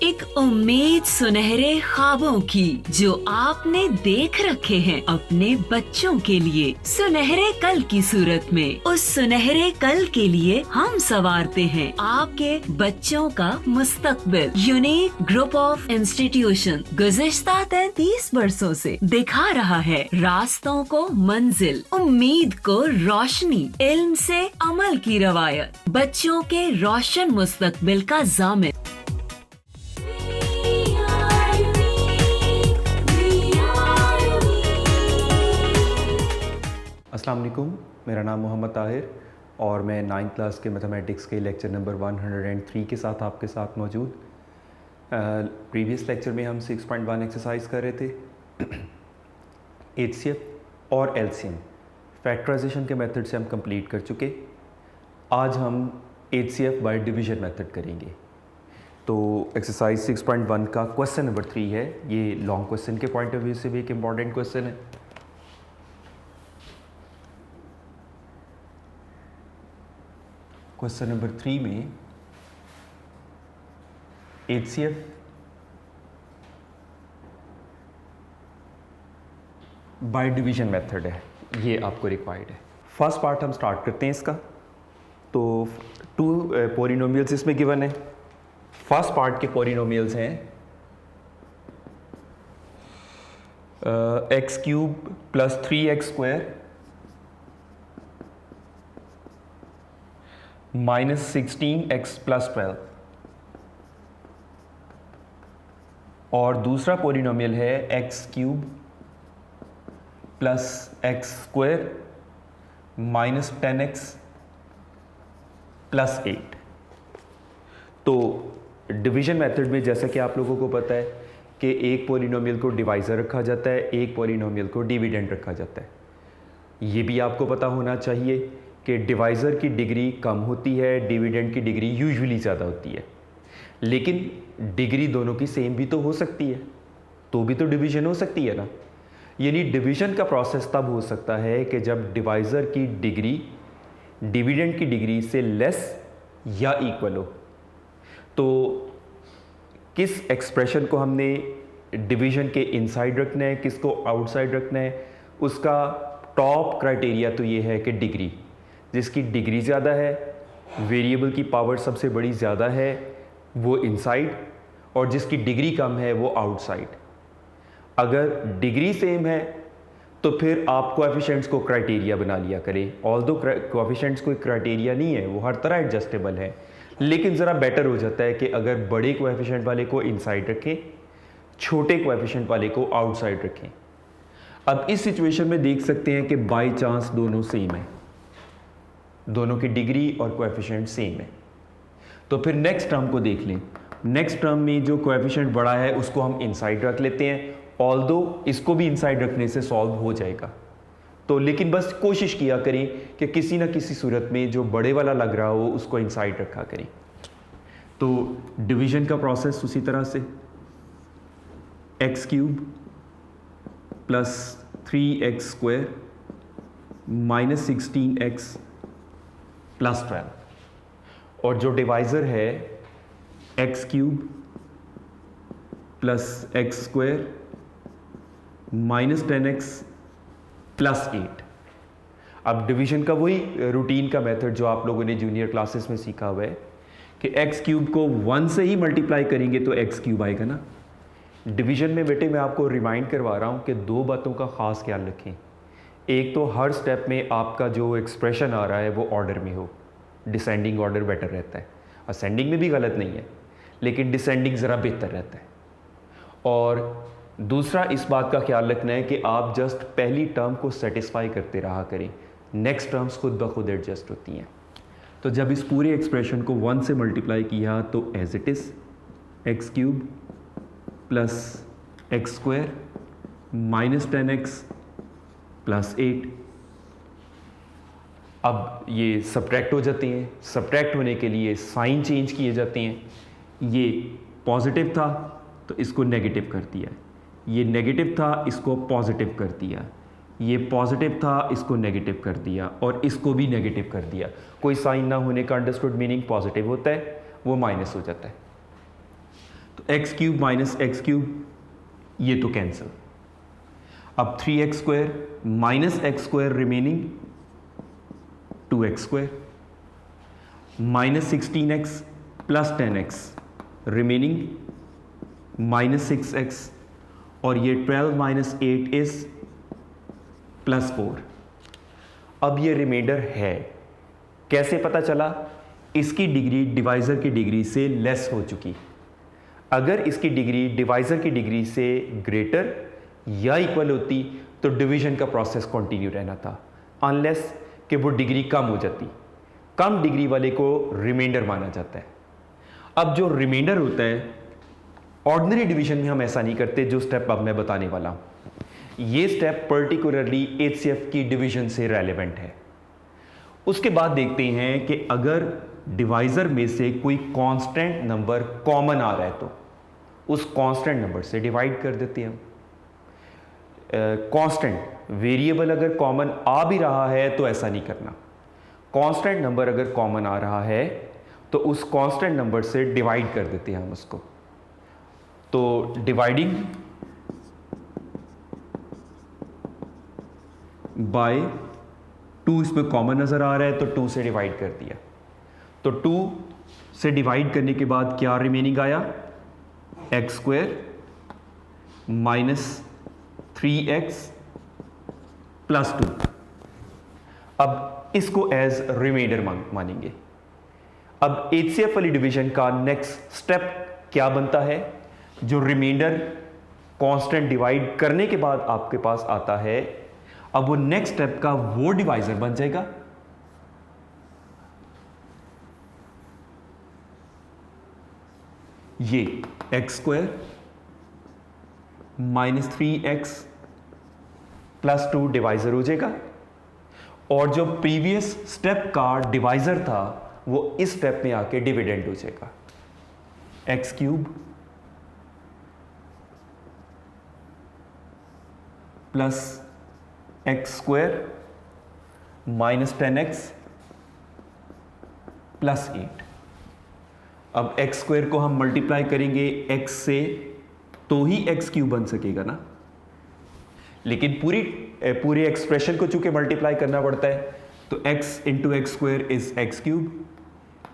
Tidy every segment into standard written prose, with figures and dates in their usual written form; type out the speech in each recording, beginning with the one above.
एक उम्मीद सुनहरे ख्वाबों की जो आपने देख रखे हैं अपने बच्चों के लिए, सुनहरे कल की सूरत में। उस सुनहरे कल के लिए हम संवारते हैं आपके बच्चों का मुस्तकबिल। यूनिक ग्रुप ऑफ इंस्टीट्यूशन गुज़िश्ता 33 बरसों से दिखा रहा है रास्तों को मंजिल, उम्मीद को रोशनी, इल्म से अमल की रवायत, बच्चों के रोशन मुस्तकबिल का ज़ामिन। अस्सलाम वालेकुम, मेरा नाम मोहम्मद ताहिर और मैं 9th क्लास के मैथमेटिक्स के लेक्चर नंबर 103 के साथ आपके साथ मौजूद। प्रीवियस लेक्चर में हम 6.1 एक्सरसाइज कर रहे थे। HCF और LCM फैक्टराइजेशन के मेथड से हम कंप्लीट कर चुके। आज हम HCF बाय डिवीजन मेथड करेंगे। तो एक्सरसाइज 6.1 का क्वेश्चन नंबर 3 है। ये लॉन्ग क्वेश्चन के पॉइंट ऑफ व्यू से भी एक इम्पॉर्टेंट क्वेश्चन है। क्वेश्चन नंबर 3 में HCF बाय डिवीजन मेथड है, ये आपको रिक्वायर्ड है। फर्स्ट पार्ट हम स्टार्ट करते हैं इसका। तो 2 पॉलिनोमियल्स इसमें गिवन है। फर्स्ट पार्ट के पॉलिनोमियल्स हैं x³ + 3x² -16x + 12 और दूसरा पॉलिनोमियल है x³ + x² -10x + 8। तो डिवीजन मेथड में जैसा कि आप लोगों को पता है कि एक पॉलिनोमियल को डिवाइज़र रखा जाता है, एक पॉलिनोमियल को डिविडेंड रखा जाता है। ये भी आपको पता होना चाहिए कि डिवाइज़र की डिग्री कम होती है, डिविडेंड की डिग्री यूजुअली ज़्यादा होती है। लेकिन डिग्री दोनों की सेम भी तो हो सकती है, तो भी तो डिवीज़न हो सकती है ना। यानी डिवीज़न का प्रोसेस तब हो सकता है कि जब डिवाइज़र की डिग्री डिविडेंड की डिग्री से लेस या इक्वल हो। तो किस एक्सप्रेशन को हमने डिवीज़न के इनसाइड रखना है, किसको आउटसाइड रखना है, उसका टॉप क्राइटेरिया तो ये है कि डिग्री, जिसकी डिग्री ज़्यादा है, वेरिएबल की पावर सबसे बड़ी ज़्यादा है, वो इनसाइड, और जिसकी डिग्री कम है वो आउटसाइड। अगर डिग्री सेम है तो फिर आप कोएफिशिएंट्स को क्राइटेरिया बना लिया करें। ऑल्दो कोएफिशिएंट्स कोई क्राइटेरिया नहीं है, वो हर तरह एडजस्टेबल है, लेकिन ज़रा बेटर हो जाता है कि अगर बड़े कोएफिशिएंट वाले को इनसाइड रखें, छोटे कोएफिशिएंट वाले को आउटसाइड रखें। अब इस सिचुएशन में देख सकते हैं कि बाई चांस दोनों सेम है, दोनों की डिग्री और कोएफिशिएंट सेम है। तो फिर नेक्स्ट टर्म को देख लें। नेक्स्ट टर्म में जो कोएफिशिएंट बड़ा है उसको हम इनसाइड रख लेते हैं, ऑल्दो इसको भी इनसाइड रखने से सॉल्व हो जाएगा। तो लेकिन बस कोशिश किया करें कि किसी ना किसी सूरत में जो बड़े वाला लग रहा हो उसको इनसाइड रखा करें। तो डिवीजन का प्रोसेस उसी तरह से x³ + 3x² -16x + 12, और जो डिवाइज़र है x³ + x² -10x + 8। अब डिवीजन का वही रूटीन का मेथड जो आप लोगों ने जूनियर क्लासेस में सीखा हुआ है कि x³ को 1 से ही मल्टीप्लाई करेंगे तो x³ आएगा ना। डिवीजन में बेटे मैं आपको रिमाइंड करवा रहा हूँ कि 2 बातों का ख़ास ख्याल रखें। एक तो हर स्टेप में आपका जो एक्सप्रेशन आ रहा है वो ऑर्डर में हो, डिसेंडिंग ऑर्डर बेटर रहता है। असेंडिंग में भी गलत नहीं है, लेकिन डिसेंडिंग ज़रा बेहतर रहता है। और दूसरा इस बात का ख्याल रखना है कि आप जस्ट पहली टर्म को सेटिस्फाई करते रहा करें, नेक्स्ट टर्म्स खुद ब खुद एडजस्ट होती हैं। तो जब इस पूरे एक्सप्रेशन को 1 से मल्टीप्लाई किया तो as it is x³ + x² -10x + 8। अब ये सब्ट्रैक्ट हो जाते हैं, सब्ट्रैक्ट होने के लिए साइन चेंज किए जाते हैं। ये पॉजिटिव था तो इसको नेगेटिव कर दिया, ये नेगेटिव था इसको पॉजिटिव कर दिया, ये पॉजिटिव था इसको नेगेटिव कर दिया, और इसको भी नेगेटिव कर दिया। कोई साइन ना होने का अंडरस्टूड मीनिंग पॉजिटिव होता है, वो माइनस हो जाता है। तो x cube minus x cube ये तो कैंसिल। अब 3x square minus x square remaining 2x square, minus 16x plus 10x remaining minus 6x, और ये 12 माइनस 8 इज प्लस 4। अब ये रिमाइंडर है, कैसे पता चला? इसकी डिग्री डिवाइज़र की डिग्री से लेस हो चुकी। अगर इसकी डिग्री डिवाइज़र की डिग्री से ग्रेटर या इक्वल होती तो डिवीजन का प्रोसेस कंटिन्यू रहना था, अनलेस कि वो डिग्री कम हो जाती। कम डिग्री वाले को रिमाइंडर माना जाता है। अब जो रिमाइंडर होता है ऑर्डिनरी डिवीजन में हम ऐसा नहीं करते, जो स्टेप अब मैं बताने वाला हूं। ये स्टेप पर्टिकुलरली एचसीएफ की डिवीजन से रेलेवेंट है। उसके बाद देखते हैं कि अगर डिवाइज़र में से कोई कांस्टेंट नंबर कॉमन आ रहा है तो उस कांस्टेंट नंबर से डिवाइड कर देते हैं हम। कांस्टेंट वेरिएबल अगर कॉमन आ भी रहा है तो ऐसा नहीं करना। कांस्टेंट नंबर अगर कॉमन आ रहा है तो उस कांस्टेंट नंबर से डिवाइड कर देते हैं हम उसको। तो डिवाइडिंग बाय 2, इसमें कॉमन नज़र आ रहा है तो 2 से डिवाइड कर दिया। तो 2 से डिवाइड करने के बाद क्या रिमेनिंग आया? X square minus 3x plus 2। अब इसको एज रिमाइंडर मानेंगे। अब एचसीएफ वाली डिवीजन का नेक्स्ट स्टेप क्या बनता है? जो रिमाइंडर कांस्टेंट डिवाइड करने के बाद आपके पास आता है, अब वो नेक्स्ट स्टेप का वो डिवाइजर बन जाएगा। ये x square minus 3x plus 2 divisor हो जाएगा, और जो प्रीवियस स्टेप का डिवाइजर था वो इस स्टेप में आके डिविडेंड हो जाएगा। X cube plus x square minus 10x plus 8। अब एक्स स्क्वायर को हम मल्टीप्लाई करेंगे x से तो ही एक्स क्यूब बन सकेगा ना, लेकिन पूरे एक्सप्रेशन को चूंकि मल्टीप्लाई करना पड़ता है तो x into x square is X cube,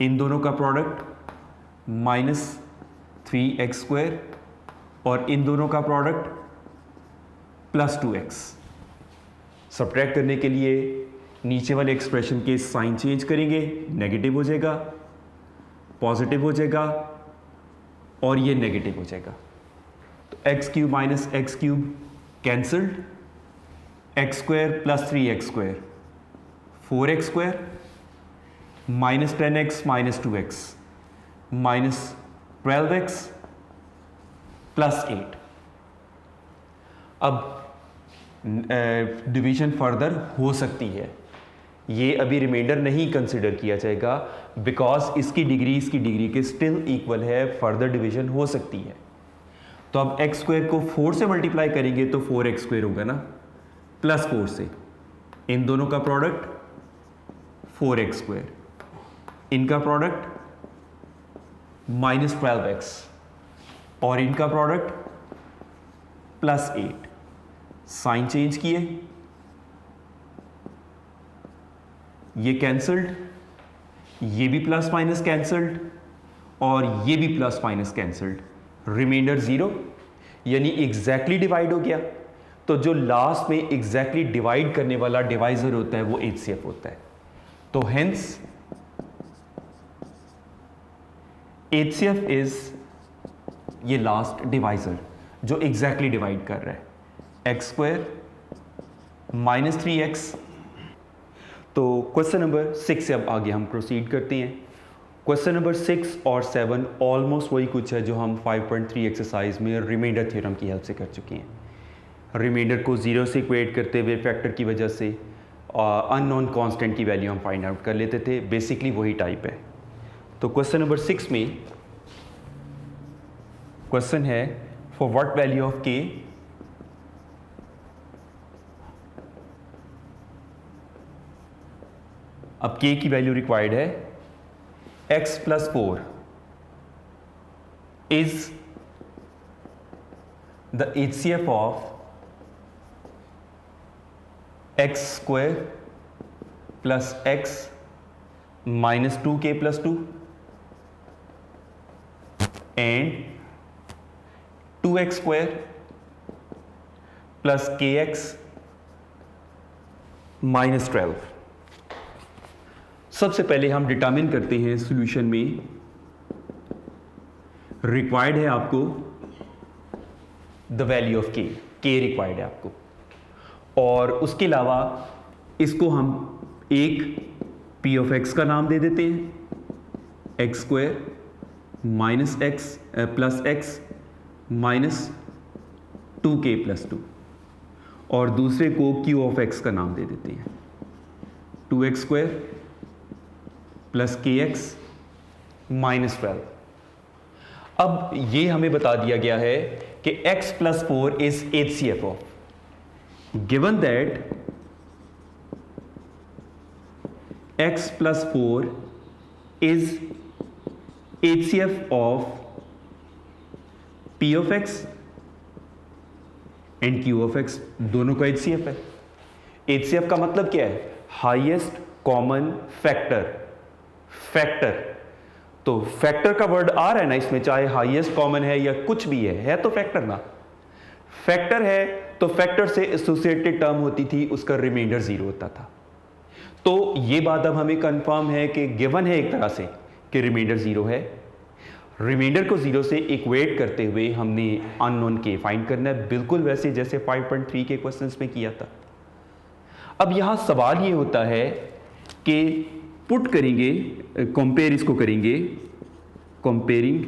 इन दोनों का प्रोडक्ट माइनस 3x स्क्वायर, और इन दोनों का प्रोडक्ट प्लस 2x। सब्ट्रैक्ट करने के लिए नीचे वाले एक्सप्रेशन के साइन चेंज करेंगे, नेगेटिव हो जाएगा, पॉजिटिव हो जाएगा, और ये नेगेटिव हो जाएगा। तो x cube minus x cube cancelled, x square plus 3x square 4x square, minus 10x minus 2x minus 12x plus 8। अब डिवीजन फर्दर हो सकती है, ये अभी रिमाइंडर नहीं कंसिडर किया जाएगा बिकॉज इसकी डिग्री के स्टिल इक्वल है, फर्दर डिवीजन हो सकती है। तो अब एक्स स्क्वायर को 4 से मल्टीप्लाई करेंगे तो 4x स्क्वायर होगा ना, प्लस 4 से, इन दोनों का प्रोडक्ट 4x स्क्वायर, इनका प्रोडक्ट माइनस 12x, और इनका प्रोडक्ट प्लस 8। साइन चेंज किए, ये कैंसल्ड, ये भी प्लस माइनस कैंसल्ड, और ये भी प्लस माइनस कैंसल्ड, रिमाइंडर 0, यानी एग्जैक्टली डिवाइड हो गया। तो जो लास्ट में एग्जैक्टली डिवाइड करने वाला डिवाइजर होता है वो एचसीएफ होता है। तो हेंस एचसीएफ इज ये लास्ट डिवाइजर जो एग्जैक्टली डिवाइड कर रहा है, एक्स स्क्वायर माइनस 3x। तो क्वेश्चन नंबर 6 से अब आगे हम प्रोसीड करते हैं। क्वेश्चन नंबर 6 और 7 ऑलमोस्ट वही कुछ है जो हम 5.3 एक्सरसाइज में रिमाइंडर थ्योरम की हेल्प से कर चुके हैं। रिमाइंडर को 0 से इक्वेट करते हुए फैक्टर की वजह से अननोन कांस्टेंट की वैल्यू हम फाइंड आउट कर लेते थे, बेसिकली वही टाइप है। तो क्वेश्चन नंबर 6 में क्वेश्चन है for what value of k अब k की वैल्यू रिक्वायर्ड है x plus 4 is the HCF of x square plus x minus 2k plus 2 and 2x square plus kx minus 12। सबसे पहले हम डिटरमिन करते हैं सॉल्यूशन में रिक्वायर्ड है आपको the value of k required है आपको, और उसके अलावा इसको हम एक p ऑफ x का नाम दे देते हैं, x square minus x plus x minus 2k plus 2, और दूसरे को q ऑफ x का नाम दे देते हैं, 2x square plus kx minus 12। अब ये हमें बता दिया गया है कि x plus 4 is HCF of, given that x plus 4 is HCF of p of x and q of x, दोनों का HCF है। HCF का मतलब क्या है? Highest common factor. तो फैक्टर का वर्ड आ रहा है ना इसमें, चाहे हाईएस्ट कॉमन है या कुछ भी है तो फैक्टर ना। फैक्टर है तो फैक्टर से एसोसिएटेड टर्म होती थी, उसका रिमाइंडर 0 होता था। तो ये बात अब हमें कंफर्म है कि गिवन है एक तरह से कि रिमाइंडर 0 है। रिमाइंडर को 0 से इक्वेट करते हुए हमने अननोन के फाइंड करना है, बिल्कुल वैसे जैसे 5.3 के क्वेश्चंस में किया था। अब यहां सवाल ये होता है कि पुट करेंगे, कंपेयर इसको करेंगे, comparing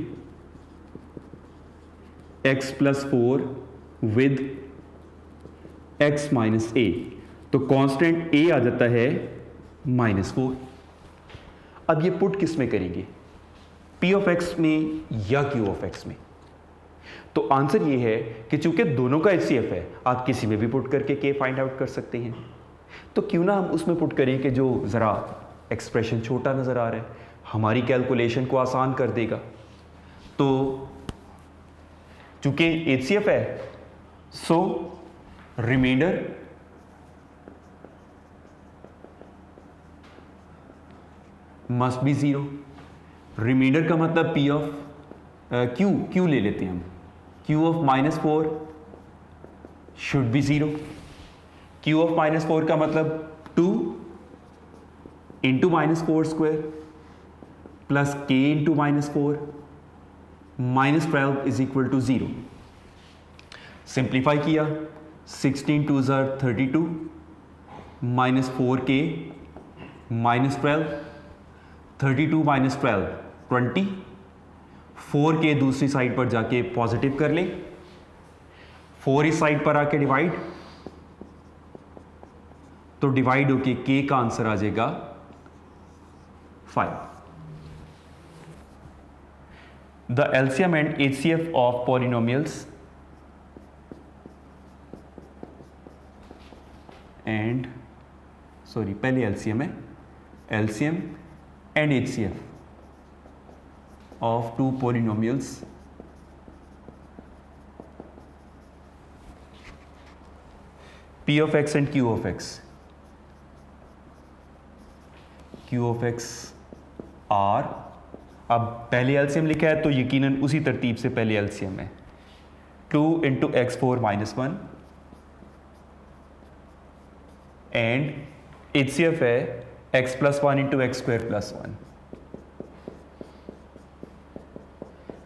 x plus 4 with x minus a, तो कांस्टेंट a आ जाता है -4। अब ये पुट किस में करेंगे, p ऑफ x में या q ऑफ x में? तो आंसर ये है कि चूंकि दोनों का HCF है, आप किसी में भी पुट करके k फाइंड आउट कर सकते हैं। तो क्यों ना हम उसमें पुट करें कि जो ज़रा एक्सप्रेशन छोटा नज़र आ रहा है, हमारी कैलकुलेशन को आसान कर देगा। तो चूंकि HCF है, सो रिमाइंडर मस्ट बी 0। रिमाइंडर का मतलब p ऑफ q ले लेते हैं हम, q of -4 should be 0। q of -4 का मतलब 2 into -4 square plus k into -4 -12 is equal to 0। Simplify किया, 16 2 32 -4k -12, 32 -12 20, 4k दूसरी साइड पर जाके पॉजिटिव कर ले, 4 इस साइड पर आके डिवाइड, तो डिवाइड होके k का आंसर आ जाएगा 5। The LCM and HCF of polynomials and पहले LCM है, LCM and HCF of two polynomials P of x and Q of x. Q of x R, अब पहले एलसीएम लिखा है तो यकीनन उसी तरतीब से पहले एलसीएम है, 2 इंटू x4 -1 एंड HCF है x plus 1 into x square plus 1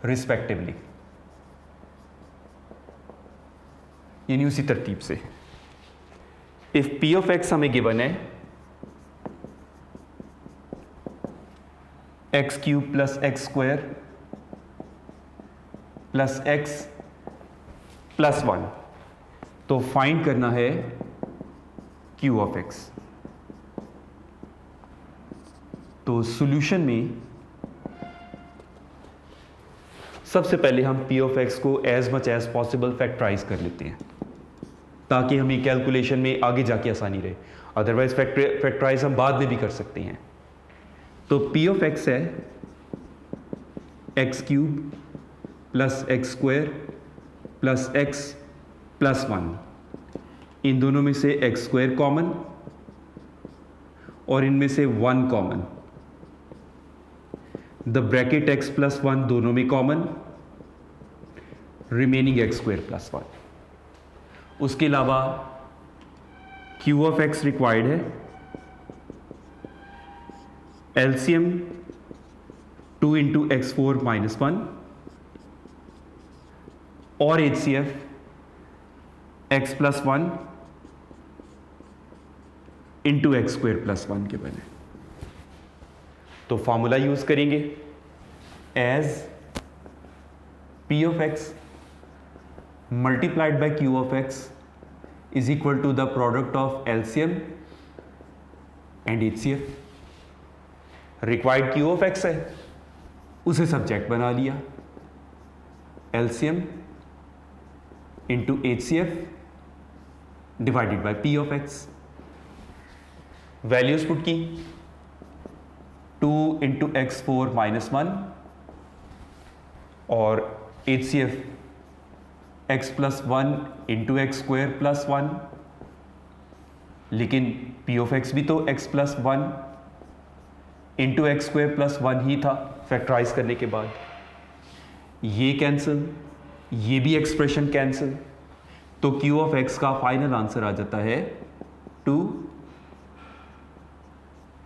respectively, यानी उसी तरतीब से। इफ P ऑफ x हमें गिवन है x cube plus x square plus x plus 1, तो फाइंड करना है q ऑफ x। तो सॉल्यूशन में सबसे पहले हम p ऑफ x को as much as possible factorise कर लेते हैं ताकि हमें कैलकुलेशन में आगे जाके आसानी रहे, अदरवाइज फैक्टराइज हम बाद में भी कर सकते हैं। तो p ऑफ x है x cube plus x square plus x plus 1, इन दोनों में से एक्स स्क्वायर कॉमन और इनमें से 1 common, the bracket x plus 1 दोनों में common, remaining x square plus 1। उसके अलावा क्यू ऑफ एक्स रिक्वायर्ड है, एलसीएम 2 इंटू एक्स 4 माइनस 1 और HCF x plus 1 into x square plus 1 के बने। तो फॉर्मूला यूज करेंगे, as p of x multiplied by q of x is equal to the product of LCM and HCF. Required q of x है, उसे subject बना लिया, LCM into HCF divided by P of x. Values put की, 2 into x 4 minus 1 और HCF x plus 1 into x square plus 1, लेकिन P of x भी तो x plus 1 into x square plus 1 ही था फैक्टराइज करने के बाद। ये कैंसिल, ये भी एक्सप्रेशन कैंसिल, तो क्यू ऑफ एक्स का फाइनल आंसर आ जाता है 2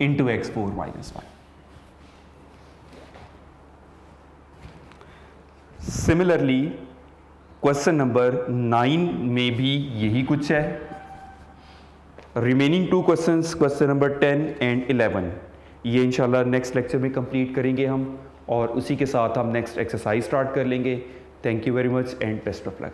into x 4 minus 1। Similarly question number 9 में भी यही कुछ है। Remaining 2 questions, question number 10 and 11, ये इंशाल्लाह नेक्स्ट लेक्चर में कंप्लीट करेंगे हम, और उसी के साथ हम नेक्स्ट एक्सरसाइज स्टार्ट कर लेंगे। Thank you very much and best of luck.